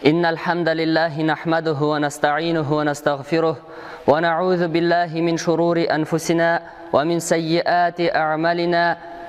إن الحمد لله نحمده ونستعينه ونستغفره ونعوذ بالله من شرور أنفسنا ومن سيئات أعمالنا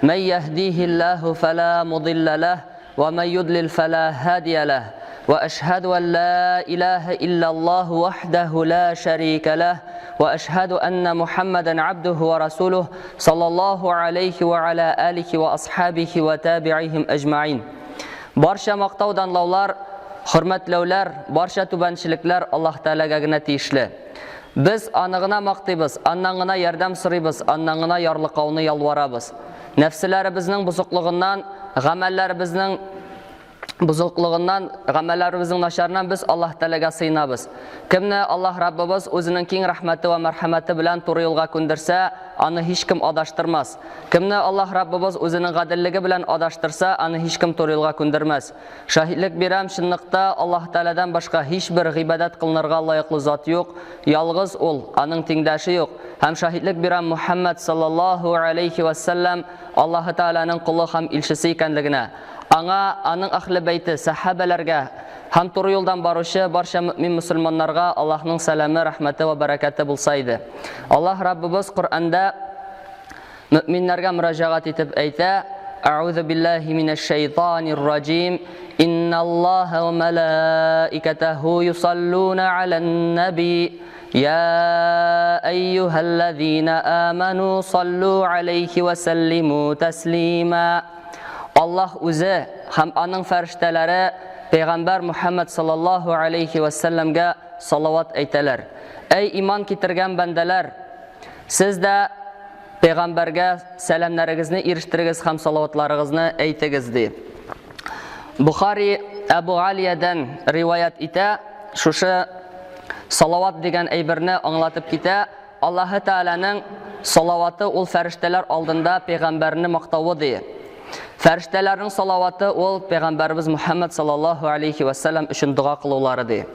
من يهديه الله فلا مضل له ومن يضلل فلا هادي له وأشهد أن لا إله إلا الله وحده لا شريك له وأشهد أن محمدا عبده ورسوله صلى الله عليه وعلى آله وأصحابه وتابعيهم أجمعين. Barcha maqtovdanlovlar, hurmatlovlar, barcha tubanchiliklar Alloh taolaga gina tegishli. Biz anig'ina maqtaymiz, annangina yordam so'raymiz, annangina yorliqovni yalvaramiz. Nafsalarimizning buzuqligidan, g'amallarimizning g'amallarimizning nashardan biz Alloh taolaga sığınabız. Kimni Alloh Rabbimiz o'zining keng rahmati va marhamati bilan to'g'ri yo'lga ko'ndirsa, ani hech kim adashtirmas. Kimni Alloh Rabbimiz o'zining adilligi bilan adashtirsa, ani hech kim to'g'ri yo'lga ko'ndirmas. Shahidlik beram shunliqda Alloh taoladan boshqa hech bir ibodat qilinirga loyiqli zot yo'q. Yolg'iz ol, aning tengdoshi yo'q. Ham shahidlik beram Muhammad sallallohu alayhi va sallam Alloh taolaning quli ham elchisi ekanligini, аңа, аның ахли бейті, сахабаларға, ham to'g'ri yo'ldan boruvchi barcha mu'min musulmonlarga Allohning salami, rahmati va barakati bo'lsaydi. Alloh Rabbimiz Qur'onda mu'minlarga murojaat etib ayta: "A'udhu billahi minash shaytonir rojim. Innalloha va malaikatahu yusalluna 'alan nabi. Ya ayyuhallazina amanu sallu 'alayhi wa sallimu taslima." Allah o'zi ham aning farishtalari payg'ambar Muhammad sallallohu alayhi va sallamga salovat aytalar. Ey iymon keltirgan bandalar, sizda payg'ambarga salomlaringizni erishtirgiz, ham salovatlaringizni aytigiz deb. Buxoriy Abu Aliyadan rivoyat eta, shusha salovat degan aybirni anglatib keta. Alloh taolaning salovati ul farishtalar oldinda payg'ambarni maqtovi. Farishtalarning salovati ol payg'ambarimiz Muhammad sallallohu alayhi va sallam uchun duo qiluvlaridir.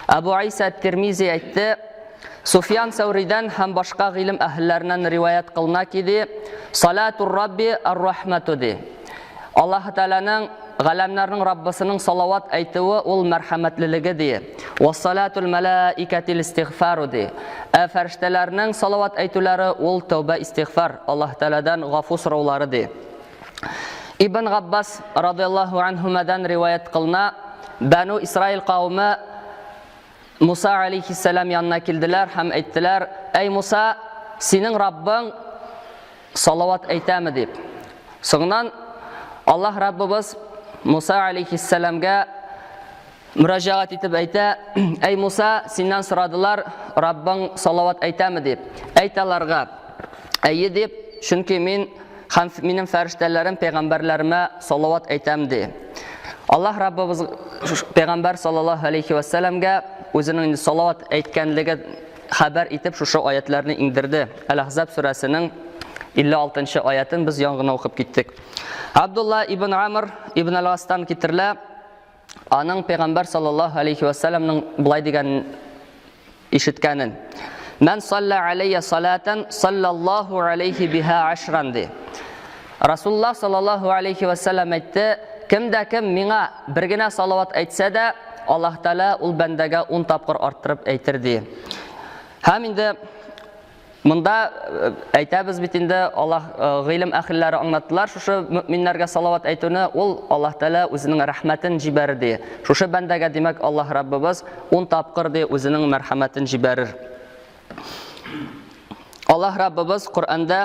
Abu Isa Tirmizi aytdi, Sufyan Savridan ham boshqa ilm ahllaridan rivoyat qilinadiki, salatur robbi ar-rahmatu de. Alloh taolaning g'alamlarning Robbisining salovat aytuvi ol marhamatliligidir. Va salatul malaikatil istig'faru de. Farishtalarning salovat aytulari ol tavba istig'far, Alloh taoladan g'afur so'rovlaridir. Ibn Abbas radhiyallohu anhumadan rivoyat qilina, Banu Isroil qavmi Musa alayhissalom yanına keldilar, ham aytdilar: "Ey Musa, sening Robbing salovat aytami?" deb. So'ngdan Alloh Rabbimiz Musa alayhissalomga murojaat etib ayta: "Ey Musa, sendan so'radilar, Robbing salovat aytami?" deb. Aytalarga: "Ayyi" deb, chunki men ham mening farishtalarim payg'ambarlarima salovat aytamdi. Alloh Rabbimiz payg'ambar sallallohu alayhi va sallamga o'zining salovat aytganligi xabar etib shu oyatlarni indirdi. Al-Ahzab surasining 56-oyatini biz yong'ina o'qib ketdik. Abdullah ibn Amr ibn al-Asdan keltirlar, aning payg'ambar sallallohu alayhi va sallamning bulay degan eshitganin: "Man salla alayya salatan sallallohu alayhi biha 10" de. Rasululloh sallallohu alayhi va sallam aytdi: "Kimda kim menga birgina salovat aytsa-da, Alloh taolo ul bandaga 10 topqir orttirib aytirdi." Ham endi bunda aytamiz bitinde Alloh ilm ahllari anlatdilar, shu mu'minlarga salovat aytuni ul Alloh taolo o'zining rahmatini jibardi. Shu bandaga demak Alloh Rabbimiz 10 topqir de o'zining marhamatini jibarir. Alloh Rabbimiz Qur'onda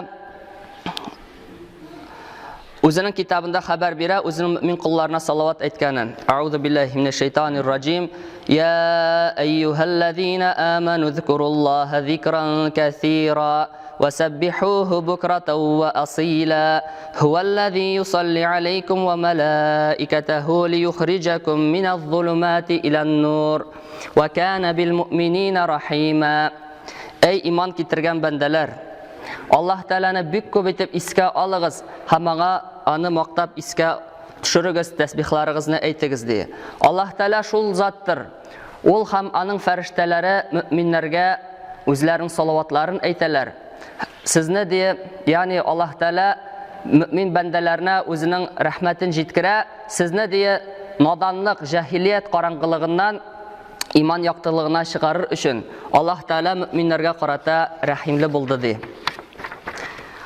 o'zining kitobida xabar bera, o'zining mu'min qullarına salovat aytganin. A'udhu billahi minash-shaytonir-rajim. Ya ayyuhallazina amanu zkurulloha zikran katsira wasabbihuhu bukratan wa asila. Huvallazi yusalli alaykum wa malaikatahu liyukhrijakum minadh-dhulumati ilan-nur wa kana bil mu'minina rahima. Ey iymon keltirgan bandalar, Alloh taolani bek ko'p etib isga oling'iz, hammaga ani maqtab isga tushirigiz, tasbihlaringizni aytigiz de. Alloh taolo shul zotdir. Ol ham aning farishtalari mu'minlarga o'zlarining salovatlarini aytalar. Sizni de, ya'ni Alloh taolo mu'min bandalarına o'zining rahmatini yetkira, sizni de наданлык, җаһилият караңгылыгыннан иман яктылыгына чыгарыр өчен Аллаһ Тәала мөэминнәргә карата рәхимле булды ди.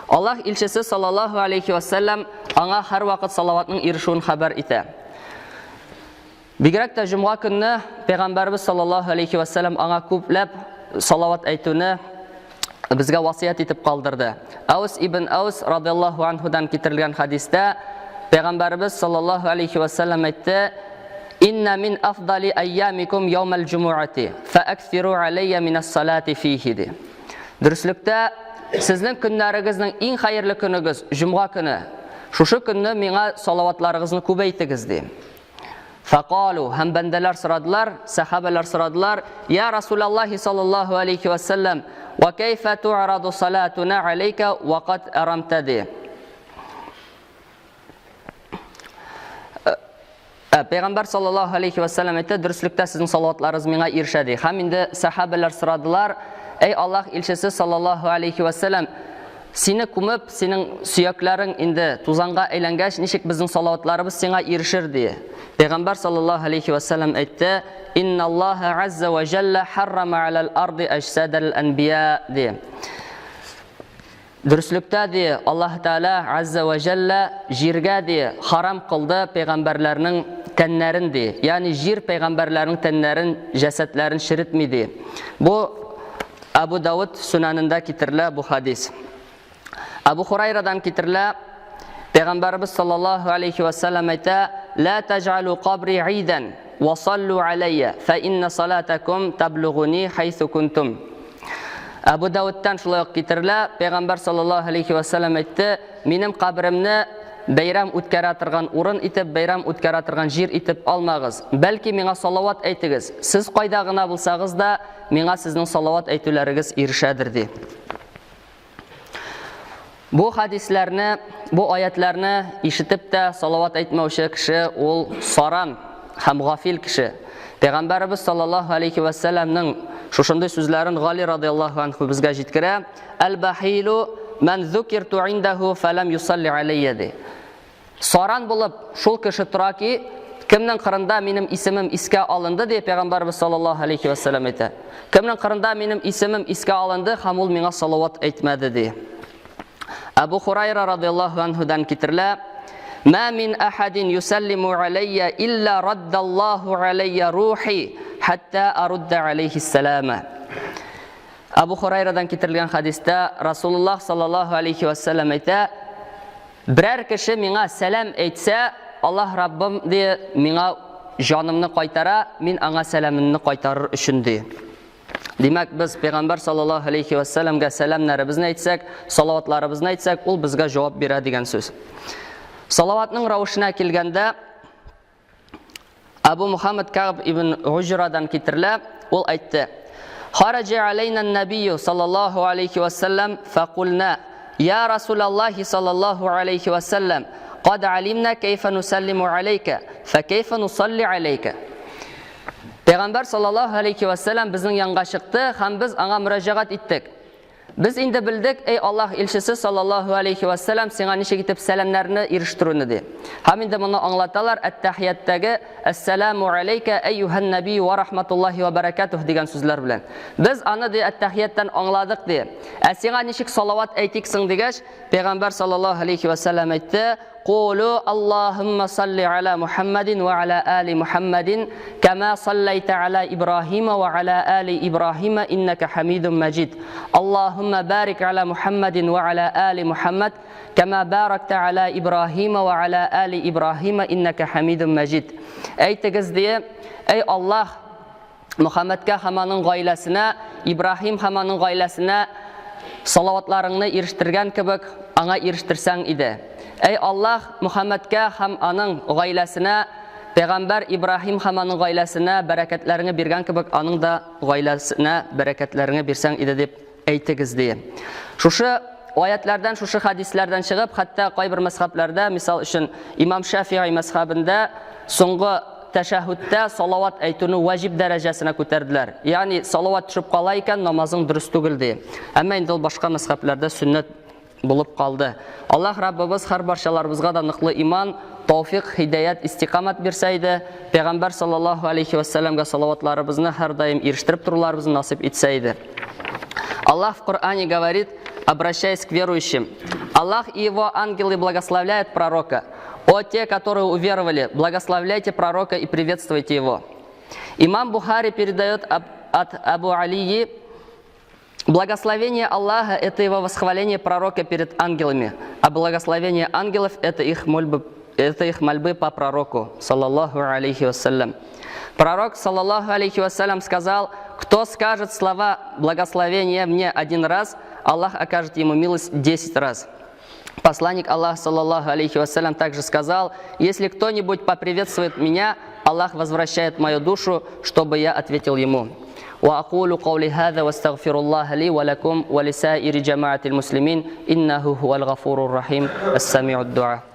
Аллаһ илчесе саллаллаһу алейхи ва саллям аңа һәр вакыт салаватның ирешүен хәбәр итә. Бигрәк тә җомга көнне Пәйгамбәрбез саллаллаһу алейхи ва саллям аңа күпләп салават әйтүне безгә васыят итеп калдырды. Аус ибн Аус радиллаһу анһудан китерелгән хадистә Пәйгамбәрбез саллаллаһу алейхи ва саллям әйтте: «Инна мин афдали айямикум яумал җумуати, фааксиру алейя минас салати фихи». Дөреслекдә сезнең көннәрегезнең иң хәерле көнегез җомга көне. Шушы көнне миңа салаватларыгызны күбәйтегез ди. Фақалу, һәм бәндәләр сорадылар, сахабалар сорадылар: «Я Расулаллаһи саллаллаһу алейхи ва саллям, ва кайфа ту'раду салатуна алейка ва кад арамта ди». Пәйгамбәр саллаллаһу алейхи ва саллям әйтте: "Дөреслекдә сезнең салаватларыгыз миңа ирешә ди." Һәм инде сахабалар сорадылар: "Эй Аллаһ илчесе саллаллаһу алейхи ва саллям, сине күмеп, синең сөякләрең инде тузанга әйләнгәч, ничек безнең салаватларыбыз сиңа ирешер ди?" Пәйгамбәр саллаллаһу алейхи ва саллям әйтте: "Инналлаһа азза ва җалла харрама алал арди ажсадал анбия" ди. Дөреслекдә ди Аллаһ Тәала азза ва җалла җиргә ди харам кылды пәйгамбәрләрнең тәннәрен ди. Ягъни җир пәйгамбәрләрнең тәннәрен, җәсәтләрен ширитми ди. Бу Абу Дауд сунанында китерелә бу хадис. Абу Хурайрадан китерелә, Пәйгамбәрбез саллаллаһу алейхи ва саллям әйтә: "Ла таҗалу кабри идан ва саллу алейя, фа инна салатакум таблугуни хайсу кунтум." Абу Дауттан шулай китерелә, Пәйгамбәр саллаллаһу алейхи ва саллям әйтте: "Минем кабремне бәйрам үткәрә торган урын итеп, бәйрам үткәрә торган җир итеп алмагыз. Бәлки миңа салават әйтегез. Сез кайда гына булсагыз да, миңа сезнең салават әйтүләрегез ирешәдер" ди. Бу хадисләрне, бу аятларны ишетеп тә салават әйтмәүче кеше ул саран һәм гафил кеше. Пәйгамбәрбез саллаллаһу алейхи ва саллямның шушындай сүзләрен Гали радиллаһу анһу безгә җиткерә: "Әл-бахилу ман зукирту индаху фалам юсалли алейя" ди. Саран булып шул кеше тора ки, кемнең кырында минем исемем искә алынды ди, Пәйгамбәрбез саллаллаһу алейхи ва саллям әйтә. Кемнең кырында минем исемем искә алынды һәм ул миңа салават әйтмәде ди. Абу Хурайра радиллаһу анһудан китерелә: "Ма мин ахадин юсаллиму алейя илля раддаллаһу алейя рухи хатта арудда алейхи салама." Абу Хурайрадан китерелгән хадистә Расулуллаһ саллаллаһу алейхи ва саллям әйтә: "Берәр кеше миңа сәлам әйтсә, Аллаһ Раббым ди миңа җанымны кайтара, мин аңа сәламымны кайтарыр өчен" ди. Димәк, без Пәйгамбәр саллаллаһу алейхи ва саллямга сәламнәребезне әйтсәк, салаватларыбызны әйтсәк, ул безгә җавап бирә дигән сүз. Салаватның рәвешенә килгәндә Абу Мухаммад Кааб ибн Уҗрадан китерелә, ул әйтте: "Хараҗа алейна ан-набийю саллаллаһу алейхи ва саллям фақулна: Я Расулаллаһи саллаллаһу алейхи ва саллям, قد علمنا كيف نسلم عليك فكيف نصلي عليك." Пәйгамбәр саллаллаһу алейхи ва саллям безнең янга чыкты һәм без аңа мөрәҗәгать иттек. Без инде белдек, эй Аллаһ илчесе саллаллаһу алейхи ва саллям, сиңа ничек итеп сәламнәрне ирештерүне ди. Һәм инде моны аңлаталар, әт-тәхияттәге "Ассаламу алейка айюхан набий ва рахматуллаһи ва баракатуһ" дигән сүзләр белән. Без аны ди әт-тәхияттан аңладык ди. Сиңа ничек салават әйтиксең дигәч, Пәйгамбәр саллаллаһу алейхи ва саллям әйтте: "Qulu Allahumma salli ala Muhammadin wa ala ali Muhammadin kama sallaita ala Ibrahim wa ala ali Ibrahim innaka Hamidum Majid. Allahumma barik ala Muhammadin wa ala ali Muhammad kama barakta ala Ibrahim wa ala ali Ibrahim innaka Hamidum Majid." Әйтегез ди, эй Аллаһ, Мөхәммәдкә һәм аның гаиләсенә, Ибраһим һәм аның гаиләсенә салаватларыңны ирештергән кебек аңа ирештерсәң иде. Эй Аллаһ, Мөхәммәдкә һәм аның гаиләсенә, Пәйгамбәр Ибраһим һәм аның гаиләсенә бәрәкәтләреңне биргән кебек аның да гаиләсенә бәрәкәтләреңне бирсәң иде дип әйтегез ди. Шушы аятлардан, шушы хадисләрдән чыгып, хәтта кайбер мәзһәбләрдә, мисал өчен Имам Шафиғи мәзһәбендә соңгы тәшәһүдтә салават әйтүне ваҗиб дәрәҗәсенә күтәрделәр. Ягъни салават төшеп кала икән, намазың дөрес түгел ди. Әмма инде ул башка мәзһәбләрдә сөннәт булып калды. Аллаһ Раббыбыз һәр барчаларыбызга да ныклы иман, тауфиқ, хидаят, истиқамат берсейді, Пейғамбар саллаллаху алейхи вассаламға салаватларыбызны һәр даим ирештіріп тұруларыбызны насип етсейді. Аллах в Коране говорит, обращаясь к верующим: Аллах и его ангелы благословляют пророка. О те, которые уверовали, благословляйте пророка и приветствуйте его. Имам Бухари передает от Абу Алии: благословение Аллаха – это его восхваление пророка перед ангелами, а благословение ангелов – это их мольбы по пророку, саллаллаху алейхи вассалям. Пророк, саллаллаху алейхи вассалям, сказал: кто скажет слова благословения мне один раз, Аллах окажет ему милость 10 раз. Посланник Аллаха, саллаллаху алейхи вассалям, также сказал: если кто-нибудь поприветствует меня, Аллах возвращает мою душу, чтобы я ответил ему. وأقول قولي هذا واستغفر الله لي ولكم ولسائر جماعة المسلمين إنه هو الغفور الرحيم السميع الدعاء.